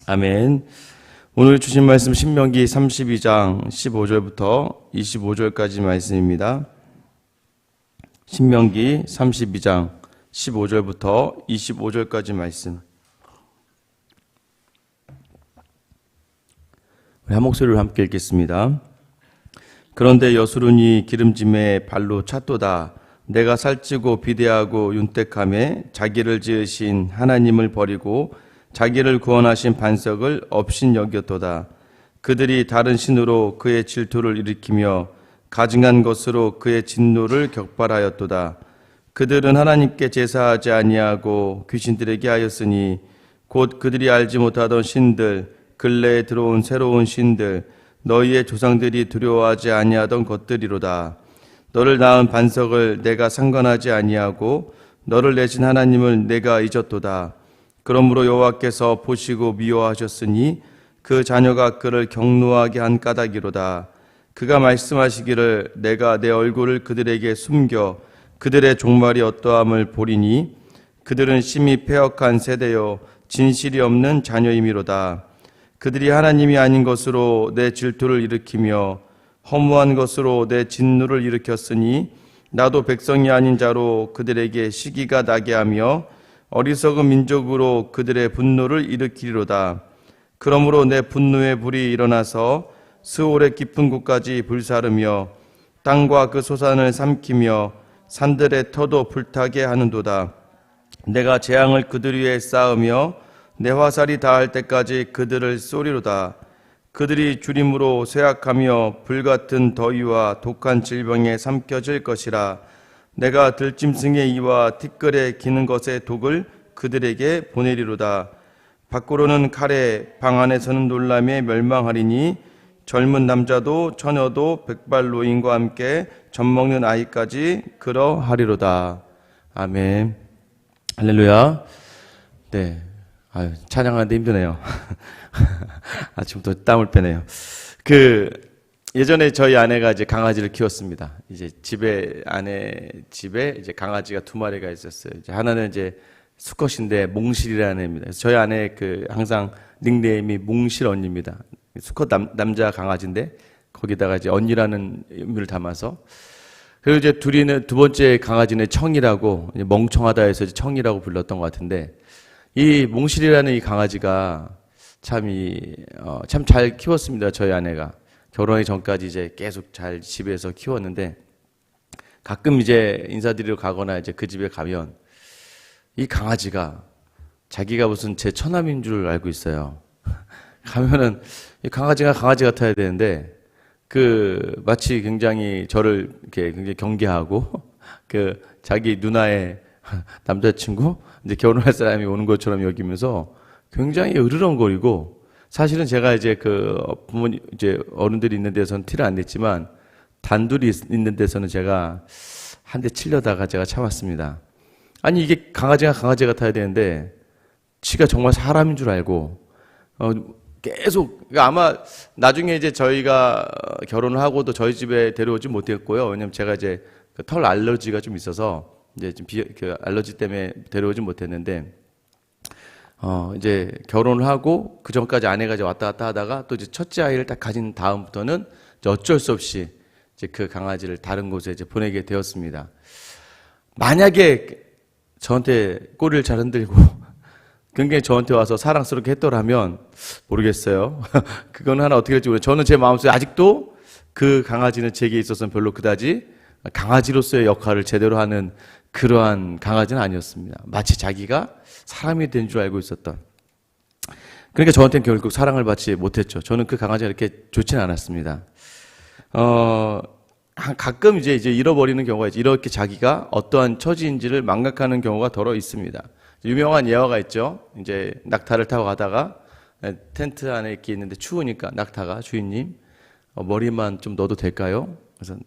아멘. 오늘 주신 말씀 신명기 32장 15절부터 25절까지 말씀입니다. 신명기 32장 15절부터 25절까지 말씀. 우리 한 목소리로 함께 읽겠습니다. 그런데 여수론이 기름짐에 발로 찼도다. 내가 살찌고 비대하고 윤택함에 자기를 지으신 하나님을 버리고 자기를 구원하신 반석을 업신여겼도다. 그들이 다른 신으로 그의 질투를 일으키며 가증한 것으로 그의 진노를 격발하였도다. 그들은 하나님께 제사하지 아니하고 귀신들에게 하였으니 곧 그들이 알지 못하던 신들, 근래에 들어온 새로운 신들, 너희의 조상들이 두려워하지 아니하던 것들이로다. 너를 낳은 반석을 내가 상관하지 아니하고 너를 내신 하나님을 내가 잊었도다. 그러므로 여호와께서 보시고 미워하셨으니 그 자녀가 그를 경노하게 한 까닭이로다. 그가 말씀하시기를 내가 내 얼굴을 그들에게 숨겨 그들의 종말이 어떠함을 보리니 그들은 심히 패역한 세대요 진실이 없는 자녀이미로다. 그들이 하나님이 아닌 것으로 내 질투를 일으키며 허무한 것으로 내 진노를 일으켰으니 나도 백성이 아닌 자로 그들에게 시기가 나게 하며 어리석은 민족으로 그들의 분노를 일으키리로다. 그러므로 내 분노의 불이 일어나서 스올의 깊은 곳까지 불사르며 땅과 그 소산을 삼키며 산들의 터도 불타게 하는도다. 내가 재앙을 그들 위에 쌓으며 내 화살이 닿을 때까지 그들을 쏘리로다. 그들이 주림으로 쇠약하며 불같은 더위와 독한 질병에 삼켜질 것이라. 내가 들짐승의 이와 티끌에 기는 것의 독을 그들에게 보내리로다. 밖으로는 칼에 방 안에서는 놀람에 멸망하리니 젊은 남자도 처녀도 백발 노인과 함께 젖먹는 아이까지 그러하리로다. 아멘. 할렐루야. 네. 찬양하는데 힘드네요. 아침부터 땀을 빼네요. 예전에 저희 아내가 이제 강아지를 키웠습니다. 이제 아내 집에 이제 강아지가 두 마리가 있었어요. 이제 하나는 이제 수컷인데 몽실이라는 애입니다. 그래서 저희 아내 항상 닉네임이 몽실 언니입니다. 수컷 남자 강아지인데 거기다가 이제 언니라는 의미를 담아서. 그리고 이제 두 번째 강아지는 청이라고, 멍청하다 해서 청이라고 불렀던 것 같은데, 이 몽실이라는 이 강아지가 참 잘 키웠습니다. 저희 아내가. 결혼하기 전까지 이제 계속 잘 집에서 키웠는데, 가끔 이제 인사드리러 가거나 이제 그 집에 가면 이 강아지가 자기가 무슨 제 처남인 줄 알고 있어요. 가면은 이 강아지가 강아지 같아야 되는데, 마치 굉장히 저를 이렇게 굉장히 경계하고, 자기 누나의 남자친구, 이제 결혼할 사람이 오는 것처럼 여기면서 굉장히 으르렁거리고, 사실은 제가 이제 부모님, 이제 어른들이 있는 데서는 티를 안 냈지만, 단둘이 있는 데서는 제가 한 대 치려다가 제가 참았습니다. 아니, 이게 강아지가 강아지 같아야 되는데, 지가 정말 사람인 줄 알고, 계속, 그러니까 아마 나중에 이제 저희가 결혼을 하고도 저희 집에 데려오지 못했고요. 왜냐면 제가 이제 털 알러지가 좀 있어서, 이제 좀 알러지 때문에 데려오지 못했는데, 이제 결혼을 하고 그 전까지 아내가 이제 왔다 갔다 하다가 또 이제 첫째 아이를 딱 가진 다음부터는 이제 어쩔 수 없이 이제 그 강아지를 다른 곳에 이제 보내게 되었습니다. 만약에 저한테 꼬리를 잘 흔들고 굉장히 저한테 와서 사랑스럽게 했더라면 모르겠어요. 그건 하나 어떻게 될지 모르겠어요. 저는 제 마음속에 아직도 그 강아지는 제게 있어서는 별로 그다지 강아지로서의 역할을 제대로 하는 그러한 강아지는 아니었습니다. 마치 자기가 사람이 된 줄 알고 있었던. 그러니까 저한테는 결국 사랑을 받지 못했죠. 저는 그 강아지가 이렇게 좋지는 않았습니다. 가끔 이제 잃어버리는 경우가 있죠. 이렇게 자기가 어떠한 처지인지를 망각하는 경우가 더러 있습니다. 유명한 예화가 있죠. 이제 낙타를 타고 가다가 텐트 안에 이렇게 있는데 추우니까 낙타가 주인님 머리만 좀 넣어도 될까요? 그래서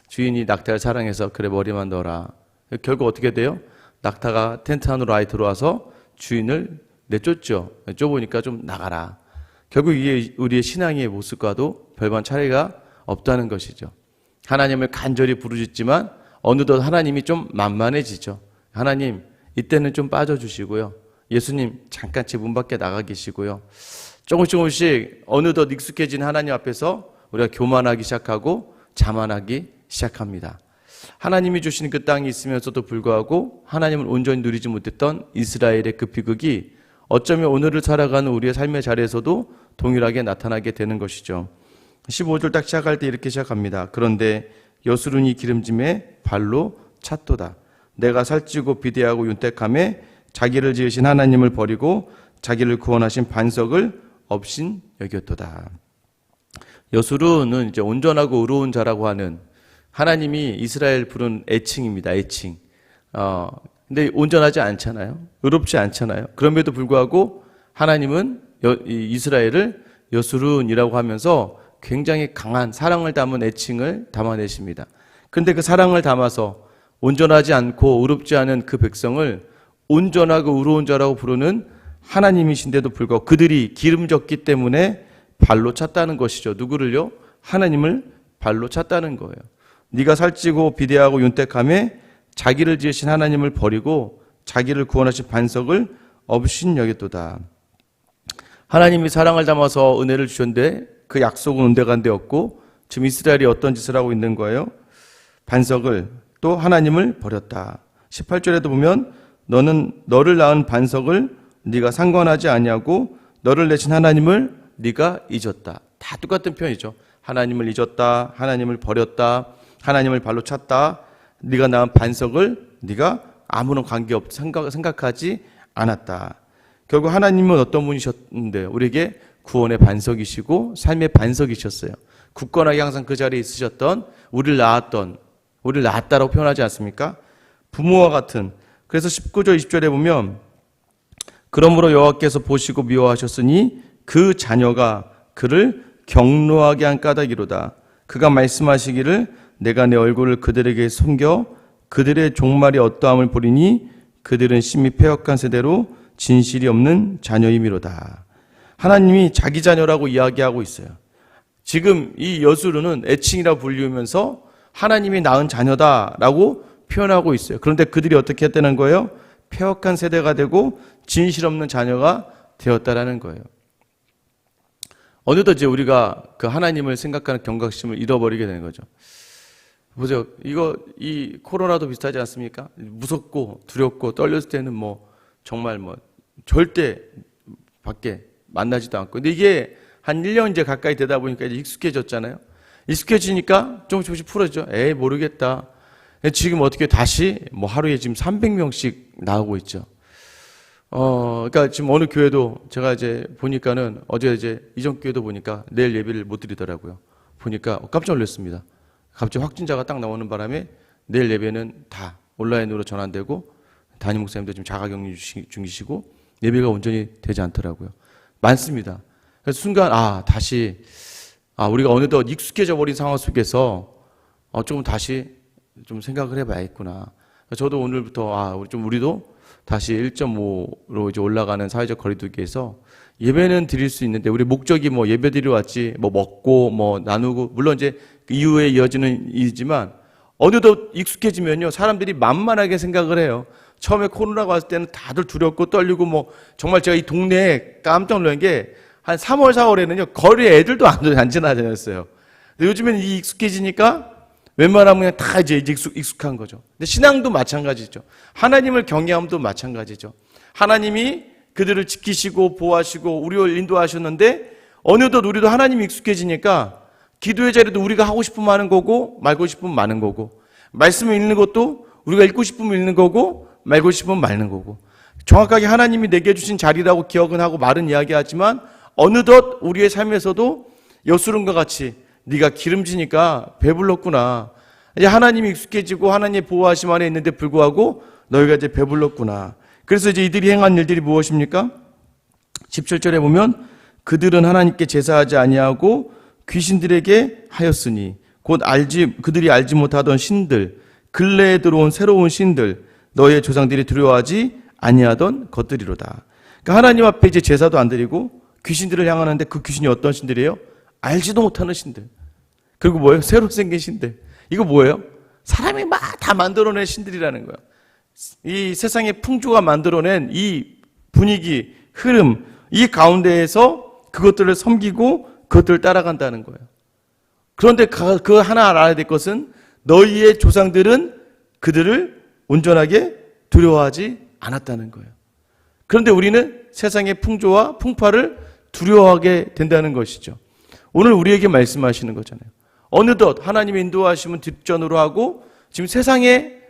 주인이 낙타를 사랑해서 그래 머리만 넣어라. 결국 어떻게 돼요? 낙타가 텐트 안으로 아예 들어와서 주인을 내쫓죠. 쫓으니까 좀 나가라. 결국 이게 우리의 신앙의 모습과도 별반 차이가 없다는 것이죠. 하나님을 간절히 부르짖지만 어느덧 하나님이 좀 만만해지죠. 하나님 이때는 좀 빠져주시고요. 예수님 잠깐 제 문 밖에 나가 계시고요. 조금씩 어느덧 익숙해진 하나님 앞에서 우리가 교만하기 시작하고 자만하기 시작합니다. 하나님이 주신 그 땅이 있으면서도 불구하고 하나님을 온전히 누리지 못했던 이스라엘의 그 비극이 어쩌면 오늘을 살아가는 우리의 삶의 자리에서도 동일하게 나타나게 되는 것이죠. 15절 딱 시작할 때 이렇게 시작합니다. 그런데 여수론이 기름짐에 발로 찼도다. 내가 살찌고 비대하고 윤택함에 자기를 지으신 하나님을 버리고 자기를 구원하신 반석을 업신 여겼도다. 여수론은 이제 온전하고 의로운 자라고 하는 하나님이 이스라엘 부른 애칭입니다. 애칭. 근데 온전하지 않잖아요. 의롭지 않잖아요. 그럼에도 불구하고 하나님은 이스라엘을 여수론이라고 하면서 굉장히 강한 사랑을 담은 애칭을 담아내십니다. 그런데 그 사랑을 담아서 온전하지 않고 의롭지 않은 그 백성을 온전하고 의로운 자라고 부르는 하나님이신데도 불구하고 그들이 기름졌기 때문에 발로 찼다는 것이죠. 누구를요? 하나님을 발로 찼다는 거예요. 네가 살찌고 비대하고 윤택함에 자기를 지으신 하나님을 버리고 자기를 구원하신 반석을 업신 여겼도다. 하나님이 사랑을 담아서 은혜를 주셨는데 그 약속은 온데간데였고 지금 이스라엘이 어떤 짓을 하고 있는 거예요? 반석을 또 하나님을 버렸다. 18절에도 보면 너는 너를 낳은 반석을 네가 상관하지 아니하고 너를 내신 하나님을 네가 잊었다. 다 똑같은 표현이죠. 하나님을 잊었다, 하나님을 버렸다, 하나님을 발로 찼다. 네가 낳은 반석을 네가 아무런 관계없 생각하지 않았다. 결국 하나님은 어떤 분이셨는데 우리에게 구원의 반석이시고 삶의 반석이셨어요. 굳건하게 항상 그 자리에 있으셨던 우리를 낳았다라고 표현하지 않습니까? 부모와 같은. 그래서 19절 20절에 보면 그러므로 여호와께서 보시고 미워하셨으니 그 자녀가 그를 경노하게 한 까닭이로다. 그가 말씀하시기를 내가 내 얼굴을 그들에게 숨겨 그들의 종말이 어떠함을 보리니 그들은 심히 패역한 세대로 진실이 없는 자녀임이로다. 하나님이 자기 자녀라고 이야기하고 있어요. 지금 이 여수르는 애칭이라 불리우면서 하나님이 낳은 자녀다라고 표현하고 있어요. 그런데 그들이 어떻게 했다는 거예요? 패역한 세대가 되고 진실 없는 자녀가 되었다라는 거예요. 어느덧 이제 우리가 그 하나님을 생각하는 경각심을 잃어버리게 되는 거죠. 보세요. 이 코로나도 비슷하지 않습니까? 무섭고 두렵고 떨렸을 때는 정말 절대 밖에 만나지도 않고. 근데 이게 한 1년 이제 가까이 되다 보니까 이제 익숙해졌잖아요. 익숙해지니까 조금씩 풀어져. 모르겠다. 지금 어떻게 다시 하루에 지금 300명씩 나오고 있죠. 그러니까 지금 어느 교회도 제가 이제 보니까는 어제 이제 이전 교회도 보니까 내일 예배를 못 드리더라고요. 보니까 깜짝 놀랐습니다. 갑자기 확진자가 딱 나오는 바람에 내일 예배는 다 온라인으로 전환되고 담임 목사님도 지금 자가격리 중이시고 예배가 온전히 되지 않더라고요. 많습니다. 그래서 순간 다시 우리가 어느덧 익숙해져 버린 상황 속에서 조금 다시 좀 생각을 해봐야겠구나. 저도 오늘부터 우리도 다시 1.5로 이제 올라가는 사회적 거리두기에서 예배는 드릴 수 있는데 우리 목적이 예배 드리러 왔지 먹고 나누고 물론 이제 그 이후에 이어지는 일이지만 어느덧 익숙해지면요 사람들이 만만하게 생각을 해요. 처음에 코로나가 왔을 때는 다들 두렵고 떨리고 정말 제가 이 동네에 깜짝 놀란 게 한 3월 4월에는요 거리에 애들도 안 지나다녔어요. 근데 요즘에는 이 익숙해지니까 웬만하면 그냥 다 이제 익숙한 거죠. 근데 신앙도 마찬가지죠. 하나님을 경외함도 마찬가지죠. 하나님이 그들을 지키시고 보호하시고 우리를 인도하셨는데 어느덧 우리도 하나님이 익숙해지니까 기도의 자리도 우리가 하고 싶으면 하는 거고 말고 싶으면 마는 거고 말씀을 읽는 것도 우리가 읽고 싶으면 읽는 거고 말고 싶으면 말는 거고 정확하게 하나님이 내게 주신 자리라고 기억은 하고 말은 이야기하지만 어느덧 우리의 삶에서도 여수론과 같이 네가 기름지니까 배불렀구나. 이제 하나님이 익숙해지고 하나님의 보호하심 안에 있는데 불구하고 너희가 이제 배불렀구나. 그래서 이제 이들이 행한 일들이 무엇입니까? 17절에 보면 그들은 하나님께 제사하지 아니하고 귀신들에게 하였으니 곧 그들이 알지 못하던 신들 근래에 들어온 새로운 신들 너희의 조상들이 두려워하지 아니하던 것들이로다. 그러니까 하나님 앞에 이제 제사도 안 드리고 귀신들을 향하는데 그 귀신이 어떤 신들이에요? 알지도 못하는 신들. 그리고 뭐예요? 새로 생긴 신들. 이거 뭐예요? 사람이 막 다 만들어낸 신들이라는 거예요. 이 세상의 풍조가 만들어낸 이 분위기, 흐름, 이 가운데에서 그것들을 섬기고 그것들을 따라간다는 거예요. 그런데 그 하나 알아야 될 것은 너희의 조상들은 그들을 온전하게 두려워하지 않았다는 거예요. 그런데 우리는 세상의 풍조와 풍파를 두려워하게 된다는 것이죠. 오늘 우리에게 말씀하시는 거잖아요. 어느덧 하나님의 인도하심은 뒷전으로 하고 지금 세상의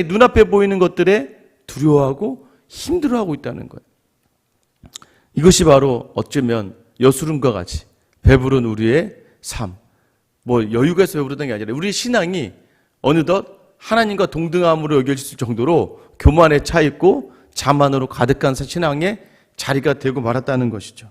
눈앞에 보이는 것들에 두려워하고 힘들어하고 있다는 거예요. 이것이 바로 어쩌면 여수름과 같이 배부른 우리의 삶, 여유가 있어 배부르다는 게 아니라 우리의 신앙이 어느덧 하나님과 동등함으로 여겨질 정도로 교만에 차 있고 자만으로 가득한 신앙의 자리가 되고 말았다는 것이죠.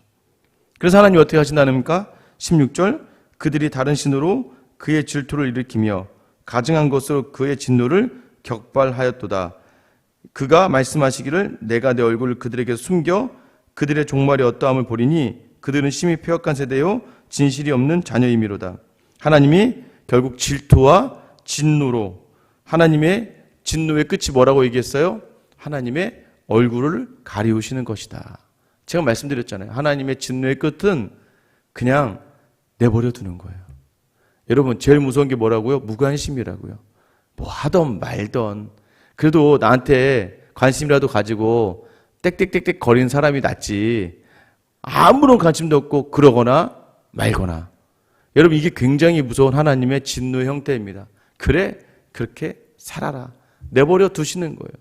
그래서 하나님 어떻게 하신다는가? 16절, 그들이 다른 신으로 그의 질투를 일으키며 가증한 것으로 그의 진노를 격발하였도다. 그가 말씀하시기를 내가 내 얼굴을 그들에게 숨겨 그들의 종말이 어떠함을 보리니 그들은 심히 폐역한 세대요 진실이 없는 자녀이미로다. 하나님이 결국 질투와 진노로, 하나님의 진노의 끝이 뭐라고 얘기했어요? 하나님의 얼굴을 가리우시는 것이다. 제가 말씀드렸잖아요. 하나님의 진노의 끝은 그냥 내버려 두는 거예요. 여러분, 제일 무서운 게 뭐라고요? 무관심이라고요. 뭐 하던 말던 그래도 나한테 관심이라도 가지고 땡땡땡땡 거리는 사람이 낫지 아무런 관심도 없고 그러거나 말거나. 여러분, 이게 굉장히 무서운 하나님의 진노의 형태입니다. 그래, 그렇게 살아라. 내버려 두시는 거예요.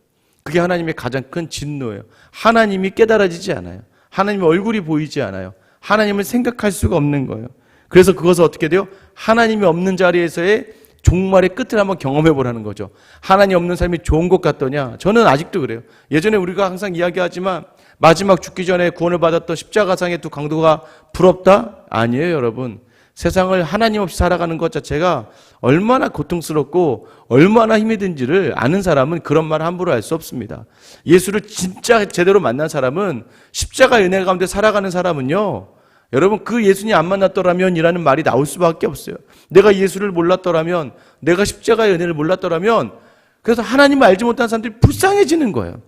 그게 하나님의 가장 큰 진노예요. 하나님이 깨달아지지 않아요. 하나님의 얼굴이 보이지 않아요. 하나님을 생각할 수가 없는 거예요. 그래서 그것을 어떻게 돼요? 하나님이 없는 자리에서의 종말의 끝을 한번 경험해 보라는 거죠. 하나님 없는 삶이 좋은 것 같더냐? 저는 아직도 그래요. 예전에 우리가 항상 이야기하지만 마지막 죽기 전에 구원을 받았던 십자가상의 두 강도가 부럽다? 아니에요, 여러분. 세상을 하나님 없이 살아가는 것 자체가 얼마나 고통스럽고 얼마나 힘이 든지를 아는 사람은 그런 말을 함부로 할 수 없습니다. 예수를 진짜 제대로 만난 사람은 십자가 은혜 가운데 살아가는 사람은요, 여러분, 그 예수님 안 만났더라면 이라는 말이 나올 수밖에 없어요. 내가 예수를 몰랐더라면, 내가 십자가의 은혜를 몰랐더라면, 그래서 하나님을 알지 못하는 사람들이 불쌍해지는 거예요.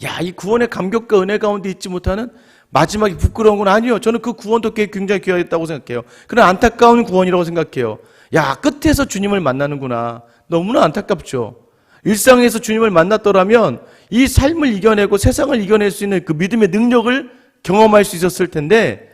야, 이 구원의 감격과 은혜 가운데 있지 못하는 마지막에 부끄러운 건 아니에요. 저는 그 구원도 굉장히 귀하겠다고 생각해요. 그러나 안타까운 구원이라고 생각해요. 야, 끝에서 주님을 만나는구나. 너무나 안타깝죠. 일상에서 주님을 만났더라면 이 삶을 이겨내고 세상을 이겨낼 수 있는 그 믿음의 능력을 경험할 수 있었을 텐데,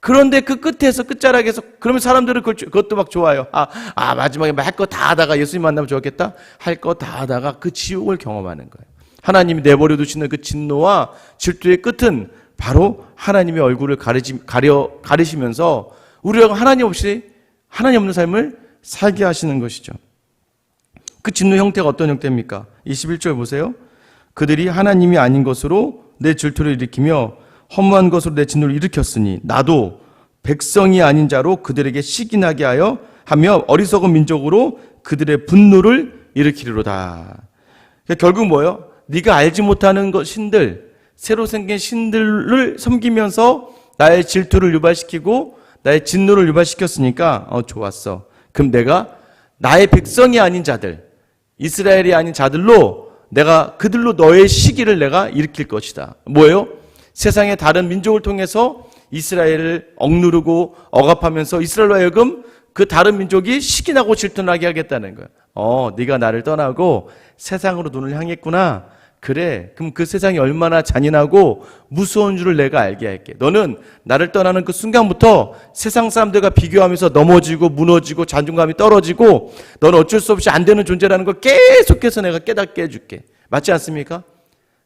그런데 그 끝에서, 끝자락에서, 그러면 사람들은 그것도 막 좋아요. 마지막에 할 거 다 하다가 예수님 만나면 좋겠다? 할 거 다 하다가 그 지옥을 경험하는 거예요. 하나님이 내버려 두시는 그 진노와 질투의 끝은 바로 하나님의 얼굴을 가리시면서 우리가 하나님 없는 삶을 살게 하시는 것이죠. 그 진노 형태가 어떤 형태입니까? 21절 보세요. 그들이 하나님이 아닌 것으로 내 질투를 일으키며 허무한 것으로 내 진노를 일으켰으니 나도 백성이 아닌 자로 그들에게 시기나게 하며 어리석은 민족으로 그들의 분노를 일으키리로다. 그러니까 결국 뭐예요? 네가 알지 못하는 신들, 새로 생긴 신들을 섬기면서 나의 질투를 유발시키고 나의 진노를 유발시켰으니까 좋았어. 그럼 내가 나의 백성이 아닌 자들, 이스라엘이 아닌 자들로 내가 그들로 너의 시기를 내가 일으킬 것이다. 뭐예요? 세상의 다른 민족을 통해서 이스라엘을 억누르고 억압하면서 이스라엘로 하여금 그 다른 민족이 시기나고 질투나게 하겠다는 거예요. 네가 나를 떠나고 세상으로 눈을 향했구나. 그래, 그럼 그 세상이 얼마나 잔인하고 무서운 줄을 내가 알게 할게. 너는 나를 떠나는 그 순간부터 세상 사람들과 비교하면서 넘어지고 무너지고 자존감이 떨어지고 너는 어쩔 수 없이 안 되는 존재라는 걸 계속해서 내가 깨닫게 해줄게. 맞지 않습니까?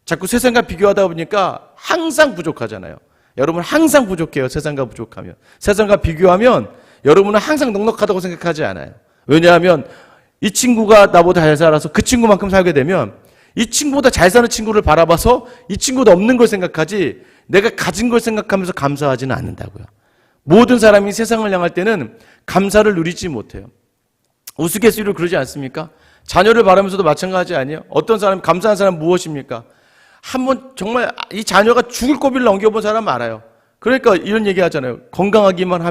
자꾸 세상과 비교하다 보니까 항상 부족하잖아요. 여러분 항상 부족해요. 세상과 부족하면. 세상과 비교하면 여러분은 항상 넉넉하다고 생각하지 않아요. 왜냐하면 이 친구가 나보다 잘 살아서 그 친구만큼 살게 되면 이 친구보다 잘 사는 친구를 바라봐서 이 친구도 없는 걸 생각하지 내가 가진 걸 생각하면서 감사하지는 않는다고요. 모든 사람이 세상을 향할 때는 감사를 누리지 못해요. 우스갯소리로 그러지 않습니까? 자녀를 바라면서도 마찬가지 아니에요? 어떤 사람, 감사한 사람 무엇입니까? 한번 정말 이 자녀가 죽을 고비를 넘겨본 사람 알아요. 그러니까 이런 얘기 하잖아요. 건강하기만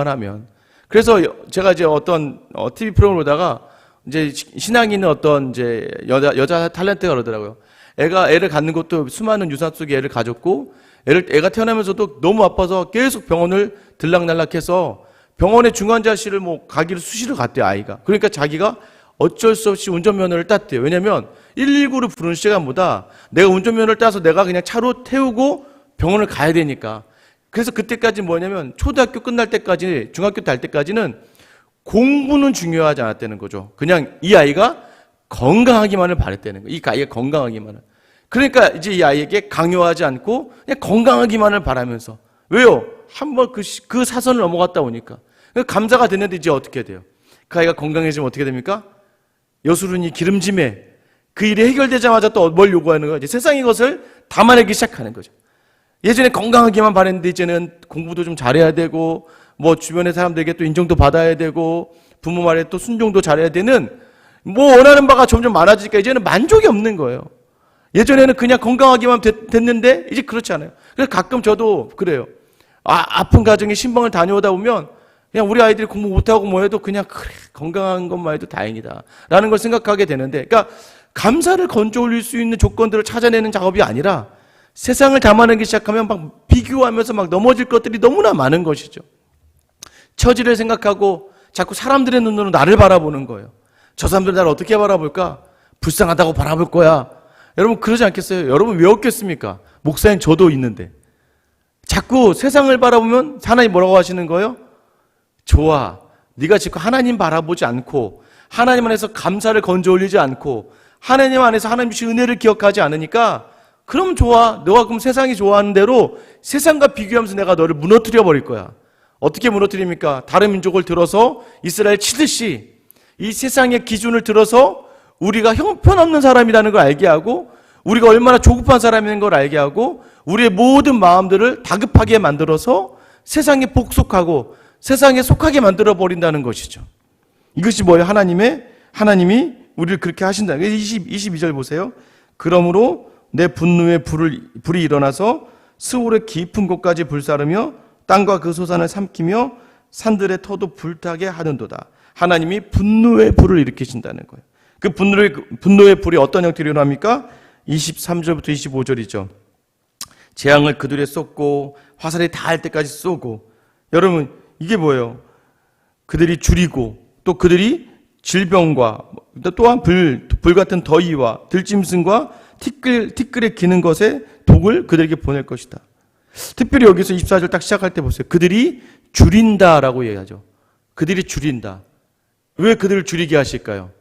하면. 그래서 제가 이제 어떤 TV 프로그램을 보다가 이제 신앙이 있는 어떤 이제 여자 탤런트가 그러더라고요. 애를 갖는 것도 수많은 유산 속에 애를 가졌고 애가 태어나면서도 너무 아파서 계속 병원을 들락날락해서 병원에 중환자실을 가기를 수시로 갔대요, 아이가. 그러니까 자기가 어쩔 수 없이 운전면허를 땄대요. 왜냐면 119를 부르는 시간보다 내가 운전면허를 따서 내가 그냥 차로 태우고 병원을 가야 되니까. 그래서 그때까지 뭐냐면 초등학교 끝날 때까지, 중학교 달 때까지는 공부는 중요하지 않았다는 거죠. 그냥 이 아이가 건강하기만을 바랬다는 거예요. 이 아이가 건강하기만을. 그러니까 이제 이 아이에게 강요하지 않고 그냥 건강하기만을 바라면서. 왜요? 한번 그 사선을 넘어갔다 오니까. 감사가 됐는데 이제 어떻게 돼요? 그 아이가 건강해지면 어떻게 됩니까? 여수run이 기름짐에 그 일이 해결되자마자 또 뭘 요구하는 거예요? 이제 세상의 것을 담아내기 시작하는 거죠. 예전에 건강하기만 바랬는데 이제는 공부도 좀 잘해야 되고 주변의 사람들에게 또 인정도 받아야 되고 부모 말에 또 순종도 잘해야 되는 원하는 바가 점점 많아지니까 이제는 만족이 없는 거예요. 예전에는 그냥 건강하기만 됐는데 이제 그렇지 않아요. 그래서 가끔 저도 그래요. 아픈 가정에 신방을 다녀오다 보면 그냥 우리 아이들이 공부 못하고 뭐해도 그냥 그래 건강한 것만 해도 다행이다 라는 걸 생각하게 되는데, 그러니까 감사를 건져 올릴 수 있는 조건들을 찾아내는 작업이 아니라 세상을 담아내기 시작하면 막 비교하면서 막 넘어질 것들이 너무나 많은 것이죠. 처지를 생각하고 자꾸 사람들의 눈으로 나를 바라보는 거예요. 저 사람들은 나를 어떻게 바라볼까? 불쌍하다고 바라볼 거야. 여러분 그러지 않겠어요? 여러분 왜 없겠습니까? 목사님 저도 있는데. 자꾸 세상을 바라보면 하나님 뭐라고 하시는 거예요? 좋아. 네가 지금 하나님 바라보지 않고 하나님 안에서 감사를 건져 올리지 않고 하나님 안에서 하나님 주신 은혜를 기억하지 않으니까 그럼 좋아. 너가 그럼 세상이 좋아하는 대로 세상과 비교하면서 내가 너를 무너뜨려 버릴 거야. 어떻게 무너뜨립니까? 다른 민족을 들어서 이스라엘 치듯이 이 세상의 기준을 들어서 우리가 형편없는 사람이라는 걸 알게 하고 우리가 얼마나 조급한 사람인 걸 알게 하고 우리의 모든 마음들을 다급하게 만들어서 세상에 복속하고 세상에 속하게 만들어 버린다는 것이죠. 이것이 뭐예요? 하나님이 우리를 그렇게 하신다. 22절 보세요. 그러므로 내 분노의 불이 일어나서 스올의 깊은 곳까지 불사르며 땅과 그 소산을 삼키며 산들의 터도 불타게 하는도다. 하나님이 분노의 불을 일으키신다는 거예요. 그 분노의 불이 어떤 형태로 일어납니까? 23절부터 25절이죠. 재앙을 그들에 쏟고 화살이 닿을 때까지 쏘고. 여러분 이게 뭐예요? 그들이 줄이고 또 그들이 질병과 또한 불 같은 더위와 들짐승과 티끌에 기는 것에 독을 그들에게 보낼 것이다. 특별히 여기서 24절 딱 시작할 때 보세요. 그들이 줄인다라고 얘기하죠. 그들이 줄인다. 왜 그들을 줄이게 하실까요?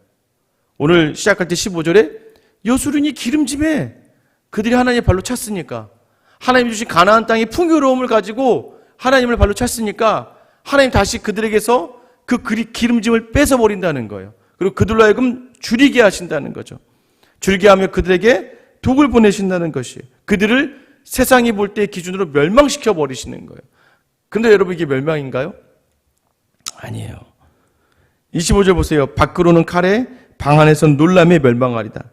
오늘 시작할 때 15절에 여수run이 기름짐에 그들이 하나님의 발로 찼으니까, 하나님 주신 가나안 땅의 풍요로움을 가지고 하나님을 발로 찼으니까 하나님 다시 그들에게서 그 기름짐을 뺏어버린다는 거예요. 그리고 그들로 하여금 줄이게 하신다는 거죠. 줄게 하며 그들에게 독을 보내신다는 것이에요. 그들을 세상이 볼 때의 기준으로 멸망시켜 버리시는 거예요. 근데 여러분 이게 멸망인가요? 아니에요. 25절 보세요. 밖으로는 칼에 방 안에서는 놀람에 멸망하리다.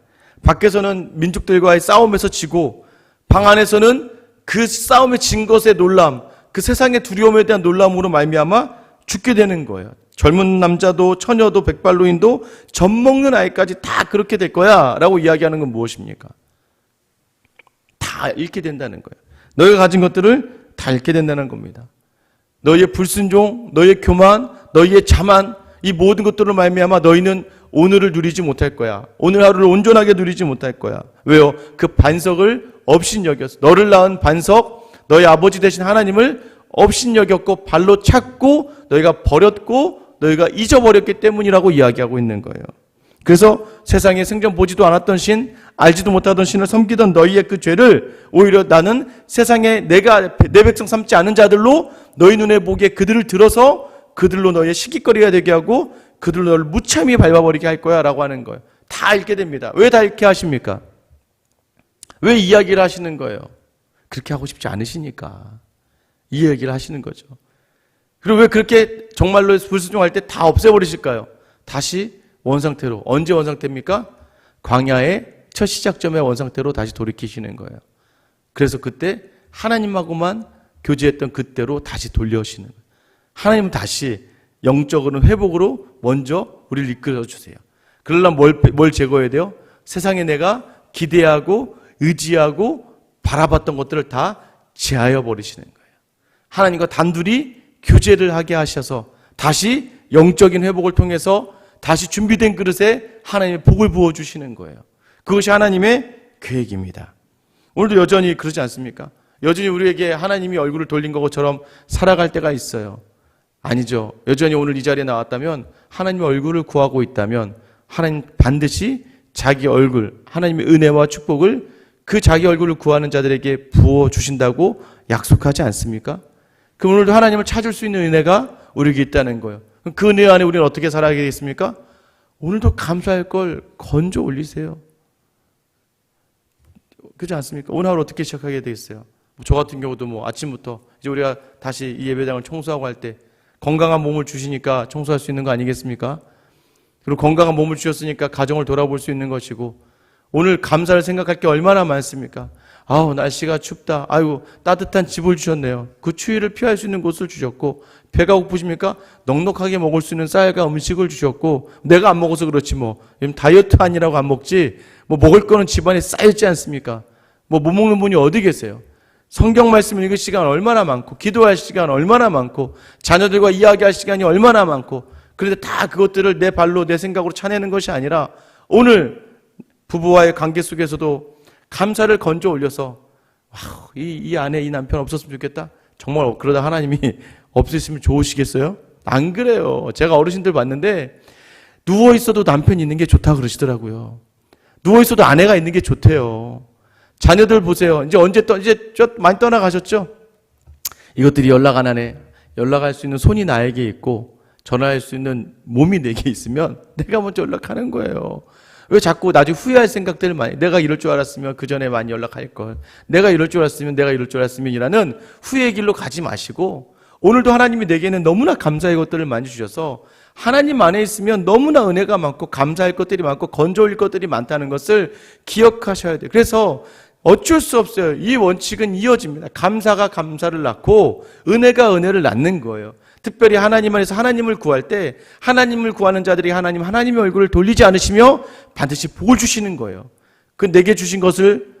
밖에서는 민족들과의 싸움에서 지고 방 안에서는 그 싸움에 진 것의 놀람, 그 세상의 두려움에 대한 놀람으로 말미암아 죽게 되는 거예요. 젊은 남자도 처녀도 백발노인도 젖먹는 아이까지 다 그렇게 될 거야 라고 이야기하는 건 무엇입니까? 다 잃게 된다는 거예요. 너희가 가진 것들을 다 잃게 된다는 겁니다. 너희의 불순종, 너희의 교만, 너희의 자만, 이 모든 것들을 말미암아 너희는 오늘을 누리지 못할 거야. 오늘 하루를 온전하게 누리지 못할 거야. 왜요? 그 반석을 업신여겼어. 너를 낳은 반석, 너희 아버지 되신 하나님을 업신여겼고 발로 찼고 너희가 버렸고 너희가 잊어버렸기 때문이라고 이야기하고 있는 거예요. 그래서 세상에 생전 보지도 않았던 신, 알지도 못하던 신을 섬기던 너희의 그 죄를 오히려 나는 세상에 내가 내 백성 삼지 않은 자들로 너희 눈에 보기에 그들을 들어서 그들로 너희의 시기거리가 되게 하고 그들로 너를 무참히 밟아버리게 할 거야 라고 하는 거예요. 다 잃게 됩니다. 왜 다 잃게 하십니까? 왜 이야기를 하시는 거예요? 그렇게 하고 싶지 않으시니까 이 얘기를 하시는 거죠. 그리고 왜 그렇게 정말로 불순종할 때 다 없애버리실까요? 다시 원상태로. 언제 원상태입니까? 광야의 첫 시작점의 원상태로 다시 돌이키시는 거예요. 그래서 그때 하나님하고만 교제했던 그때로 다시 돌려오시는 거예요. 하나님은 다시 영적으로는 회복으로 먼저 우리를 이끌어 주세요. 그러려면 뭘 제거해야 돼요? 세상에 내가 기대하고 의지하고 바라봤던 것들을 다 제하여 버리시는 거예요. 하나님과 단둘이 교제를 하게 하셔서 다시 영적인 회복을 통해서 다시 준비된 그릇에 하나님의 복을 부어주시는 거예요. 그것이 하나님의 계획입니다. 오늘도 여전히 그러지 않습니까? 여전히 우리에게 하나님이 얼굴을 돌린 것처럼 살아갈 때가 있어요. 아니죠. 여전히 오늘 이 자리에 나왔다면, 하나님의 얼굴을 구하고 있다면 하나님 반드시 자기 얼굴, 하나님의 은혜와 축복을 그 자기 얼굴을 구하는 자들에게 부어주신다고 약속하지 않습니까? 그럼 오늘도 하나님을 찾을 수 있는 은혜가 우리에게 있다는 거예요. 그 은혜 안에 우리는 어떻게 살아가게 되겠습니까? 오늘도 감사할 걸 건져 올리세요. 그렇지 않습니까? 오늘 하루 어떻게 시작하게 되겠어요? 저 같은 경우도 아침부터 이제 우리가 다시 이 예배당을 청소하고 할 때 건강한 몸을 주시니까 청소할 수 있는 거 아니겠습니까? 그리고 건강한 몸을 주셨으니까 가정을 돌아볼 수 있는 것이고, 오늘 감사를 생각할 게 얼마나 많습니까? 아우, 날씨가 춥다. 아유, 따뜻한 집을 주셨네요. 그 추위를 피할 수 있는 곳을 주셨고, 배가 고프십니까? 넉넉하게 먹을 수 있는 쌀과 음식을 주셨고, 내가 안 먹어서 그렇지 요즘 다이어트 아니라고 안 먹지, 먹을 거는 집안에 쌓였지 않습니까? 못 먹는 분이 어디 계세요? 성경 말씀 읽을 시간 얼마나 많고, 기도할 시간 얼마나 많고, 자녀들과 이야기할 시간이 얼마나 많고, 그런데 다 그것들을 내 발로 내 생각으로 차내는 것이 아니라 오늘 부부와의 관계 속에서도 감사를 건져 올려서, 이 안에 이 남편 없었으면 좋겠다. 정말 그러다 하나님이 없으시면 좋으시겠어요? 안 그래요. 제가 어르신들 봤는데 누워 있어도 남편이 있는 게 좋다 그러시더라고요. 누워 있어도 아내가 있는 게 좋대요. 자녀들 보세요. 이제 많이 떠나가셨죠? 이것들이 연락 안 하네. 연락할 수 있는 손이 나에게 있고 전화할 수 있는 몸이 내게 있으면 내가 먼저 연락하는 거예요. 왜 자꾸 나중에 후회할 생각들을 많이, 내가 이럴 줄 알았으면 그 전에 많이 연락할 걸, 내가 이럴 줄 알았으면 내가 이럴 줄 알았으면이라는 후회의 길로 가지 마시고, 오늘도 하나님이 내게는 너무나 감사의 것들을 많이 주셔서 하나님 안에 있으면 너무나 은혜가 많고 감사할 것들이 많고 건져 올릴 것들이 많다는 것을 기억하셔야 돼요. 그래서 어쩔 수 없어요. 이 원칙은 이어집니다. 감사가 감사를 낳고 은혜가 은혜를 낳는 거예요. 특별히 하나님 안에서 하나님을 구할 때 하나님을 구하는 자들이 하나님의 얼굴을 돌리지 않으시며 반드시 복을 주시는 거예요. 그 내게 주신 것을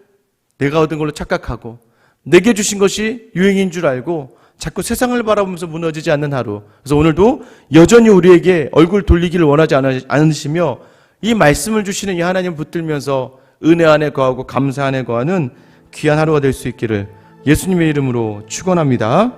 내가 얻은 걸로 착각하고 내게 주신 것이 유행인 줄 알고 자꾸 세상을 바라보면서 무너지지 않는 하루. 그래서 오늘도 여전히 우리에게 얼굴 돌리기를 원하지 않으시며 이 말씀을 주시는 이 하나님을 붙들면서 은혜 안에 거하고 감사 안에 거하는 귀한 하루가 될 수 있기를 예수님의 이름으로 축원합니다.